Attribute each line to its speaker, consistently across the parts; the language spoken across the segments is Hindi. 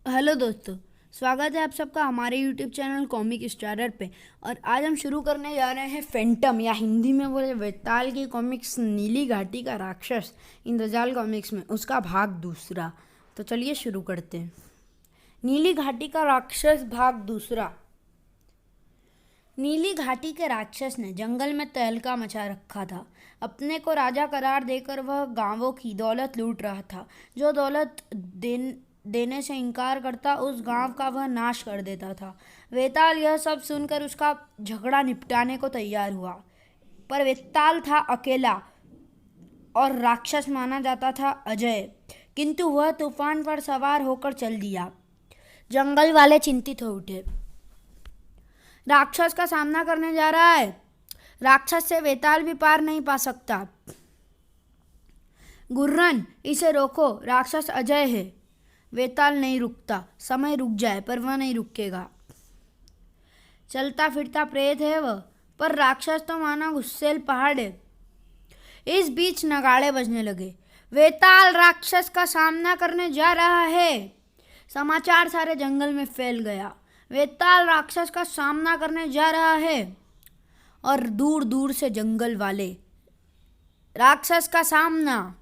Speaker 1: हेलो दोस्तों। स्वागत है आप सबका हमारे यूट्यूब चैनल कॉमिक स्टारर पे। और आज हम शुरू करने जा रहे हैं फैंटम या हिंदी में बोले वेताल की कॉमिक्स नीली घाटी का राक्षस इंद्रजाल कॉमिक्स में उसका भाग दूसरा। तो चलिए शुरू करते हैं। नीली घाटी का राक्षस भाग दूसरा। नीली घाटी के राक्षस ने जंगल में तहलका मचा रखा था। अपने को राजा करार देकर वह गांवों की दौलत लूट रहा था। जो दौलत देने से इनकार करता उस गांव का वह नाश कर देता था। वेताल यह सब सुनकर उसका झगड़ा निपटाने को तैयार हुआ, पर वेताल था अकेला और राक्षस माना जाता था अजय, किंतु वह तूफान पर सवार होकर चल दिया। जंगल वाले चिंतित हो उठे। राक्षस का सामना करने जा रहा है। राक्षस से वेताल भी पार नहीं पा सकता। गुर्रन, इसे रोको, राक्षस अजय है। वेताल नहीं रुकता। समय रुक जाए पर वह नहीं रुकेगा। चलता फिरता प्रेत है वह, पर राक्षस तो मानो गुस्सेल पहाड़ है। इस बीच नगाड़े बजने लगे। वेताल राक्षस का सामना करने जा रहा है। समाचार सारे जंगल में फैल गया। वेताल राक्षस का सामना करने जा रहा है। और दूर दूर से जंगल वाले राक्षस का सामना,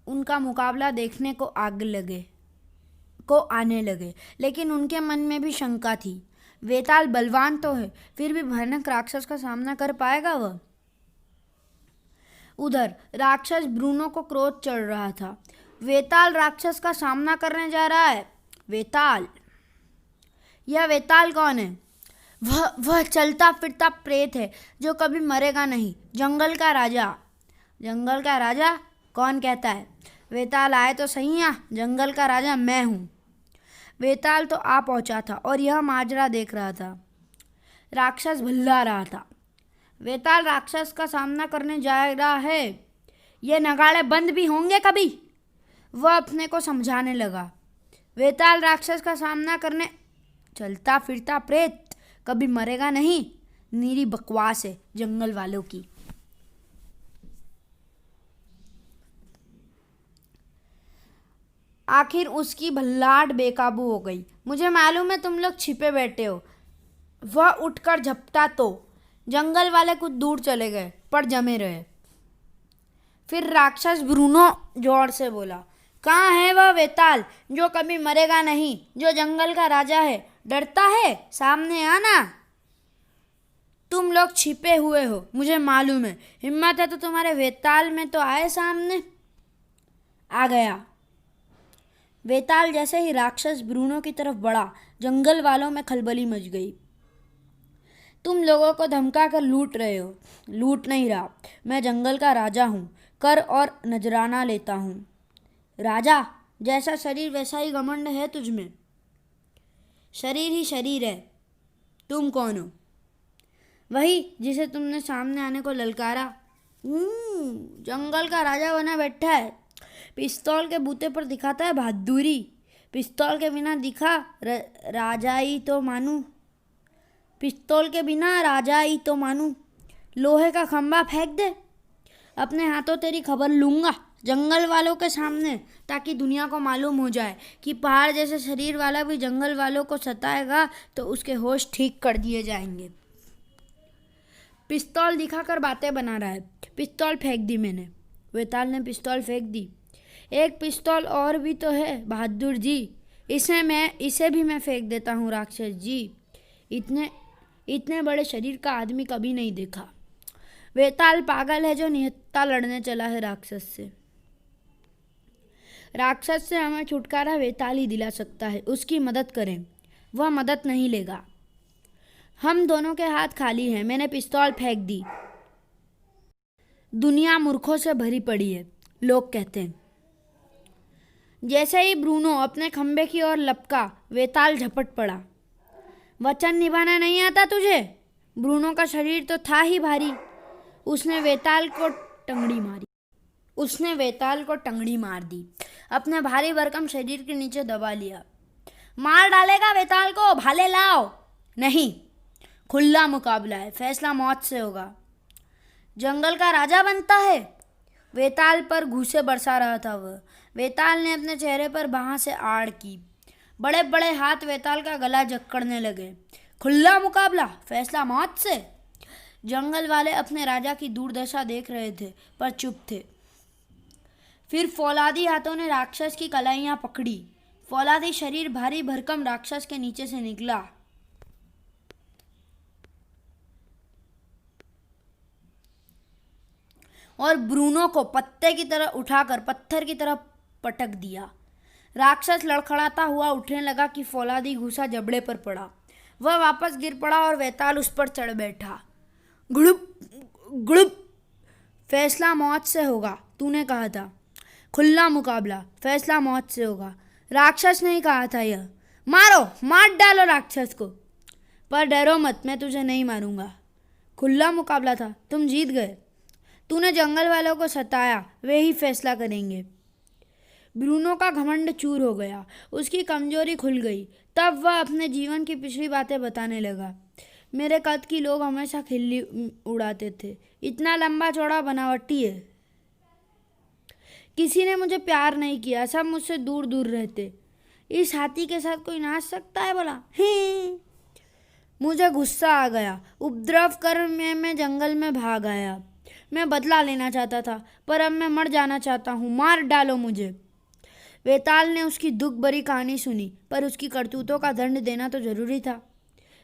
Speaker 1: उनका मुकाबला देखने को आने लगे, लेकिन उनके मन में भी शंका थी। वेताल बलवान तो है, फिर भी भयानक राक्षस का सामना कर पाएगा वह? उधर राक्षस ब्रूनो को क्रोध चढ़ रहा था। वेताल राक्षस का सामना करने जा रहा है। वेताल, यह वेताल कौन है? वह चलता फिरता प्रेत है जो कभी मरेगा नहीं। जंगल का राजा। जंगल का राजा? कौन कहता है? वेताल आए तो सही। जंगल का राजा मैं हूँ। वेताल तो आ पहुँचा था और यह माजरा देख रहा था। राक्षस भल्ला रहा था। वेताल राक्षस का सामना करने जा रहा है। ये नगाड़े बंद भी होंगे कभी? वह अपने को समझाने लगा। वेताल राक्षस का सामना करने, चलता फिरता प्रेत कभी मरेगा नहीं, नीरी बकवास है जंगल वालों की। आखिर उसकी भल्लाट बेकाबू हो गई। मुझे मालूम है तुम लोग छिपे बैठे हो। वह उठकर झपटा तो जंगल वाले कुछ दूर चले गए, पर जमे रहे। फिर राक्षस ब्रूनो जोर से बोला, कहाँ है वह वेताल जो कभी मरेगा नहीं, जो जंगल का राजा है? डरता है? सामने आना। तुम लोग छिपे हुए हो, मुझे मालूम है। हिम्मत है तो तुम्हारे वेताल में तो आए सामने। आ गया। वेताल जैसे ही राक्षस ब्रूनो की तरफ बढ़ा, जंगल वालों में खलबली मच गई। तुम लोगों को धमका कर लूट रहे हो। लूट नहीं रहा, मैं जंगल का राजा हूँ। कर और नजराना लेता हूँ। राजा? जैसा शरीर वैसा ही घमंड है तुझमें। शरीर ही शरीर है। तुम कौन हो? वही जिसे तुमने सामने आने को ललकारा। जंगल का राजा बना बैठा है। पिस्तौल के बूते पर दिखाता है बहादुरी। पिस्तौल के बिना दिखा राजाई तो मानू। पिस्तौल के बिना राजाई तो मानू। लोहे का खंभा फेंक दे, अपने हाथों तेरी खबर लूँगा जंगल वालों के सामने, ताकि दुनिया को मालूम हो जाए कि पहाड़ जैसे शरीर वाला भी जंगल वालों को सताएगा तो उसके होश ठीक कर दिए जाएंगे। पिस्तौल दिखाकर बातें बना रहा है। पिस्तौल फेंक दी मैंने। वेताल ने पिस्तौल फेंक दी। एक पिस्तौल और भी तो है बहादुर जी, इसे भी मैं फेंक देता हूँ राक्षस जी। इतने बड़े शरीर का आदमी कभी नहीं देखा। वेताल पागल है जो निहत्था लड़ने चला है राक्षस से। राक्षस से हमें छुटकारा वेताल ही दिला सकता है। उसकी मदद करें। वह मदद नहीं लेगा। हम दोनों के हाथ खाली हैं। मैंने पिस्तौल फेंक दी। दुनिया मूर्खों से भरी पड़ी है, लोग कहते हैं। जैसे ही ब्रूनो अपने खंबे की ओर लपका, वेताल झपट पड़ा। वचन निभाना नहीं आता तुझे? ब्रूनो का शरीर तो था ही भारी। उसने वेताल को टंगड़ी मार दी। अपने भारी भरकम शरीर के नीचे दबा लिया। मार डालेगा वेताल को? भाले लाओ। नहीं, खुला मुकाबला है, फैसला मौत से होगा। जंगल का राजा बनता है। वेताल पर घूंसे बरसा रहा था वह। वेताल ने अपने चेहरे पर बाँह से आड़ की। बड़े बड़े हाथ वेताल का गला जकड़ने लगे। खुला मुकाबला, फैसला मौत से। जंगल वाले अपने राजा की दुर्दशा देख रहे थे पर चुप थे। फिर फौलादी हाथों ने राक्षस की कलाइयां पकड़ी। फौलादी शरीर भारी भरकम राक्षस के नीचे से निकला और ब्रूनो को पत्ते की तरह उठाकर पत्थर की तरह पटक दिया। राक्षस लड़खड़ाता हुआ उठने लगा कि फौलादी घुसा जबड़े पर पड़ा। वह वापस गिर पड़ा और वेताल उस पर चढ़ बैठा। गुड़ुप गुड़ुप, फैसला मौत से होगा, तूने कहा था। खुला मुकाबला, फैसला मौत से होगा। राक्षस ने ही कहा था यह। मारो, मार डालो राक्षस को। पर डरो मत, मैं तुझे नहीं मारूंगा। खुला मुकाबला था, तुम जीत गए। तूने जंगल वालों को सताया, वे ही फैसला करेंगे। ब्रूनो का घमंड चूर हो गया, उसकी कमजोरी खुल गई। तब वह अपने जीवन की पिछली बातें बताने लगा। मेरे कद की लोग हमेशा खिल्ली उड़ाते थे। इतना लंबा चौड़ा बनावटी है। किसी ने मुझे प्यार नहीं किया, सब मुझसे दूर दूर रहते। इस हाथी के साथ कोई नाच सकता है बोला? ही। मुझे गुस्सा आ गया। उपद्रव कर मैं जंगल में भाग आया। मैं बदला लेना चाहता था, पर अब मैं मर जाना चाहता हूँ। मार डालो मुझे। वेताल ने उसकी दुख भरी कहानी सुनी, पर उसकी करतूतों का दंड देना तो जरूरी था।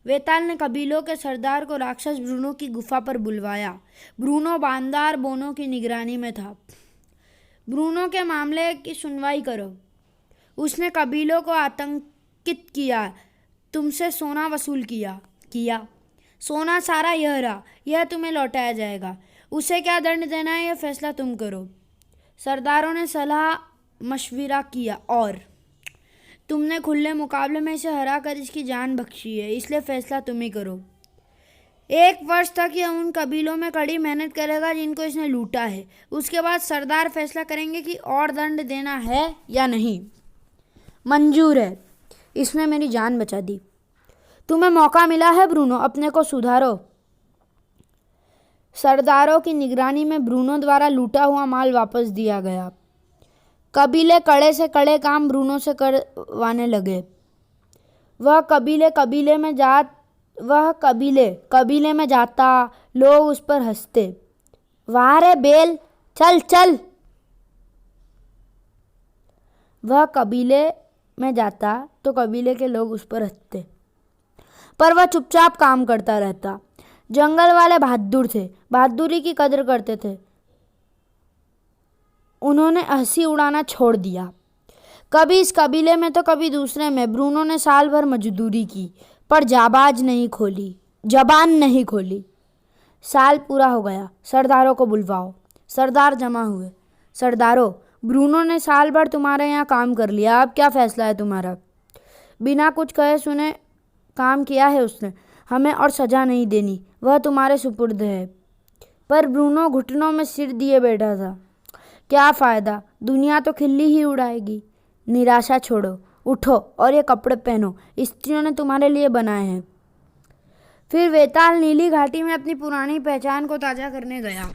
Speaker 1: वेताल ने कबीलों के सरदार को राक्षस ब्रूनो की गुफा पर बुलवाया। ब्रूनो बांदार बोनो की निगरानी में था। ब्रूनो के मामले की सुनवाई करो। उसने कबीलों को आतंकित किया, तुमसे सोना वसूल किया। सोना सारा यह रहा, यह तुम्हें लौटाया जाएगा। उसे क्या दंड देना है, यह फैसला तुम करो। सरदारों ने सलाह मशविरा किया और तुमने खुले मुकाबले में इसे हरा कर इसकी जान बख्शी है, इसलिए फैसला तुम ही करो। 1 वर्ष तक यह उन कबीलों में कड़ी मेहनत करेगा जिनको इसने लूटा है। उसके बाद सरदार फैसला करेंगे कि और दंड देना है या नहीं। मंजूर है। इसने मेरी जान बचा दी। तुम्हें मौका मिला है ब्रूनो, अपने को सुधारो। सरदारों की निगरानी में ब्रूनो द्वारा लूटा हुआ माल वापस दिया गया। कबीले कड़े से कड़े काम ब्रूनो से करवाने लगे। वह कबीले में जाता, लोग उस पर हंसते। वाह रे बेल, चल चल। वह कबीले में जाता तो कबीले के लोग उस पर हंसते, पर वह चुपचाप काम करता रहता। जंगल वाले बहादुर थे, बहादुरी की कदर करते थे। उन्होंने हंसी उड़ाना छोड़ दिया। कभी इस कबीले में तो कभी दूसरे में ब्रूनो ने साल भर मजदूरी की, पर जबान नहीं खोली। साल पूरा हो गया। सरदारों को बुलवाओ। सरदार जमा हुए। सरदारों, ब्रूनो ने साल भर तुम्हारे यहाँ काम कर लिया, अब क्या फैसला है तुम्हारा? बिना कुछ कहे सुने काम किया है उसने, हमें और सजा नहीं देनी, वह तुम्हारे सुपुर्द है। पर ब्रूनो घुटनों में सिर दिए बैठा था। क्या फ़ायदा, दुनिया तो खिल्ली ही उड़ाएगी। निराशा छोड़ो, उठो और ये कपड़े पहनो, स्त्रियों ने तुम्हारे लिए बनाए हैं। फिर वेताल नीली घाटी में अपनी पुरानी पहचान को ताज़ा करने गया।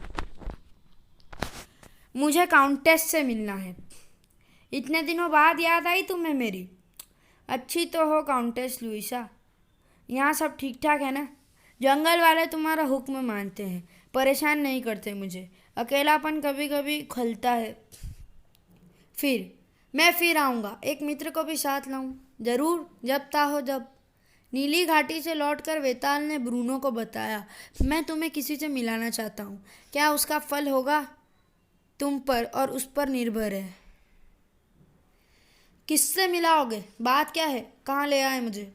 Speaker 1: मुझे काउंटेस से मिलना है। इतने दिनों बाद याद आई तुम्हें मेरी? अच्छी तो हो काउंटेस लुइसा। यहाँ सब ठीक ठाक है ना? जंगल वाले तुम्हारा हुक्म मानते हैं, परेशान नहीं करते मुझे। अकेलापन कभी कभी खलता है। मैं फिर आऊँगा, एक मित्र को भी साथ लाऊं। जरूर, जब चाहो जब। नीली घाटी से लौटकर वेताल ने ब्रूनो को बताया, मैं तुम्हें किसी से मिलाना चाहता हूँ। क्या उसका फल होगा तुम पर और उस पर निर्भर है। किससे मिलाओगे? बात क्या है? कहाँ ले आए मुझे?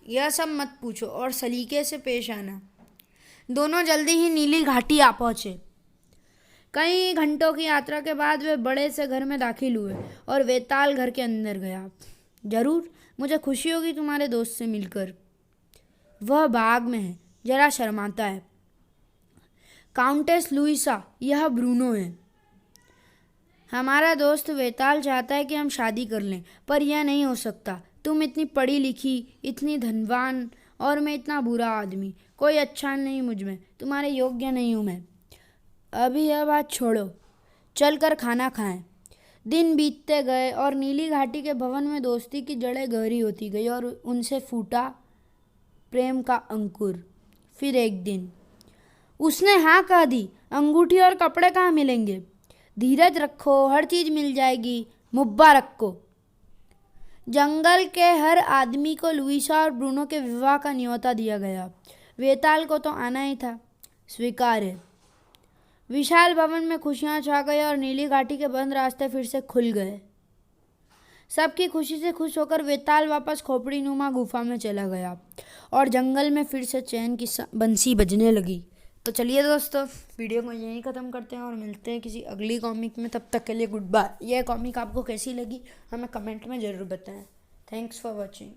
Speaker 1: यह सब मत पूछो और सलीके से पेश आना। दोनों जल्दी ही नीली घाटी आ पहुँचे। कई घंटों की यात्रा के बाद वे बड़े से घर में दाखिल हुए और वेताल घर के अंदर गया। जरूर, मुझे खुशी होगी तुम्हारे दोस्त से मिलकर। वह बाग में है, जरा शर्माता है। काउंटेस लुइसा, यह ब्रूनो है। हमारा दोस्त वेताल चाहता है कि हम शादी कर लें, पर यह नहीं हो सकता। तुम इतनी पढ़ी लिखी, इतनी धनवान, और मैं इतना बुरा आदमी। कोई अच्छा नहीं मुझ में, तुम्हारे योग्य नहीं हूँ मैं। अभी यह बात छोड़ो, चल कर खाना खाएं। दिन बीतते गए और नीली घाटी के भवन में दोस्ती की जड़ें गहरी होती गई और उनसे फूटा प्रेम का अंकुर। फिर एक दिन उसने हाँ कह दी, अंगूठी और कपड़े कहाँ मिलेंगे? धीरज रखो, हर चीज मिल जाएगी, मुबारक को। जंगल के हर आदमी को लुइसा और ब्रूनो के विवाह का न्योता दिया गया। वेताल को तो आना ही था। स्वीकार है। विशाल भवन में खुशियां छा गई और नीली घाटी के बंद रास्ते फिर से खुल गए। सबकी खुशी से खुश होकर वेताल वापस खोपड़ी नुमा गुफा में चला गया और जंगल में फिर से चैन की बंसी बजने लगी। तो चलिए दोस्तों, वीडियो को यहीं ख़त्म करते हैं और मिलते हैं किसी अगली कॉमिक में। तब तक के लिए गुड बाय। यह कॉमिक आपको कैसी लगी हमें कमेंट में ज़रूर बताएं। Thanks for watching.